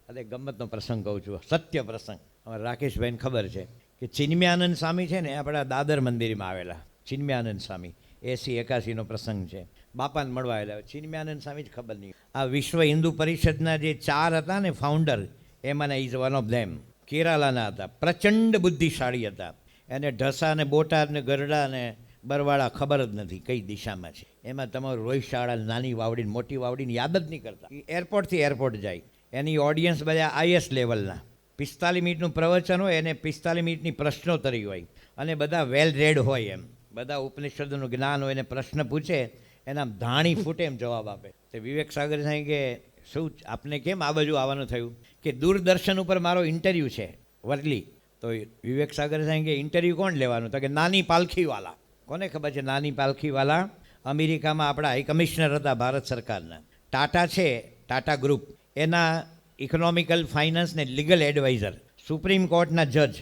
અને ગમ્મતનો પ્રસંગ કહું છું, સત્ય પ્રસંગ. અમારા રાકેશભાઈને ખબર છે કે ચિન્મયાનંદ સ્વામી છે ને, આપણા દાદર મંદિરમાં આવેલા ચિન્મયાનંદ સ્વામી, 80-81નો પ્રસંગ છે. બાપાને મળવા આવેલા. ચિન્મયાનંદ સ્વામી જ ખબર નહીં. આ વિશ્વ હિન્દુ પરિષદના જે 4 હતા ને ફાઉન્ડર, એમાંના ઇઝ વન ઓફ ધેમ. કેરાલાના હતા, પ્રચંડ બુદ્ધિશાળી હતા. એને ઢસા ને બોટાદ ને ગરડા ને બરવાળા ખબર જ નથી કઈ દિશામાં છે. એમાં તમારું રોહિત શાળા નાની વાવડીને મોટી વાવડીને યાદ જ નહીં કરતા. એરપોર્ટથી એરપોર્ટ જાય. એની ઓડિયન્સ બધા IS લેવલના. 45 મિનિટનું પ્રવચન હોય અને 45 મિનિટની પ્રશ્નોત્તરી હોય, અને બધા વેલ રેડ હોય. એમ બધા ઉપનિષદોનું જ્ઞાન હોય, એને પ્રશ્ન પૂછે, એના ધાણી ફૂટે એમ જવાબ આપે. તે વિવેક સાગર સાહેબ કે શું આપને કેમ આ બાજુ આવવાનું થયું? કે દૂરદર્શન ઉપર મારો ઇન્ટરવ્યૂ છે વર્લી. તો વિવેક સાગર સાહેબ કે ઇન્ટરવ્યૂ કોણ લેવાનું? તો કે નાની પાલખીવાલા. કોને ખબર છે નાની પાલખીવાલા? અમેરિકામાં આપણા હાઈ કમિશનર હતા ભારત સરકારના. ટાટા છે, ટાટા ગ્રુપ, એના ઇકોનોમિકલ ફાઇનાન્સ ને લીગલ એડવાઇઝર, સુપ્રીમ કોર્ટના જજ,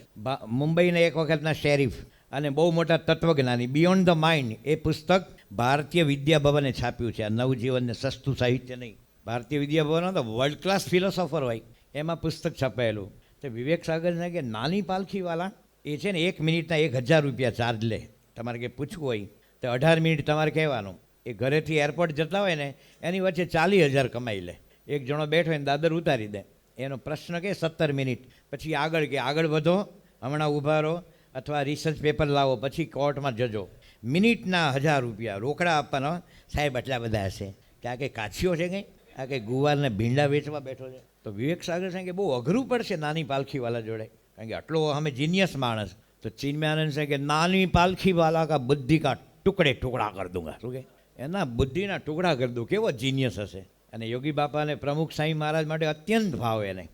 મુંબઈના એક વખતના શેરીફ, અને બહુ મોટા તત્વજ્ઞાની. બિયોન્ડ ધ માઇન્ડ એ પુસ્તક ભારતીય વિદ્યાભવને છાપ્યું છે. આ નવજીવનને સસ્તું સાહિત્ય નહીં. ભારતીય વિદ્યાભવન તો વર્લ્ડ ક્લાસ ફિલોસોફર હોય, એમાં પુસ્તક છપાયેલું. તો વિવેક સાગરને કે નાની પાલખીવાલા એ છે ને 1 મિનિટના 1000 રૂપિયા ચાર્જ લે. તમારે કંઈ પૂછવું હોય તો 18 મિનિટ તમારે કહેવાનું. એ ઘરેથી એરપોર્ટ જતા હોય ને એની વચ્ચે 40,000 કમાઈ લે. એક જણો બેઠો હોય ને દાદર ઉતારી દે. એનો પ્રશ્ન કે 17 મિનિટ. પછી આગળ વધો, હમણાં ઊભા રહો, અથવા રિસર્ચ પેપર લાવો, પછી કોર્ટમાં જજો. મિનિટના 1000 રૂપિયા રોકડા આપવાના. સાહેબ આટલા બધા હશે કે આ કંઈ કાછીઓ છે કંઈ? આ કંઈ ગુવારને ભીંડા વેચવા બેઠો છે? તો વિવેક સાગર સાહેબ કે બહુ અઘરું પડશે નાની પાલખીવાલા જોડે, કારણ કે આટલો અમે જીનિયસ માણસ. તો ચિન્મયાનંદ સાહેબ કે નાની પાલખીવાલા કા બુદ્ધિ કા ટુકડે ટુકડા કર દૂંગા. શું કે એના બુદ્ધિના ટુકડા કરી દઉં. કેવો જીનિયસ હશે. અને યોગી બાપા અને પ્રમુખ સાંઈ મહારાજ માટે અત્યંત ભાવ એને.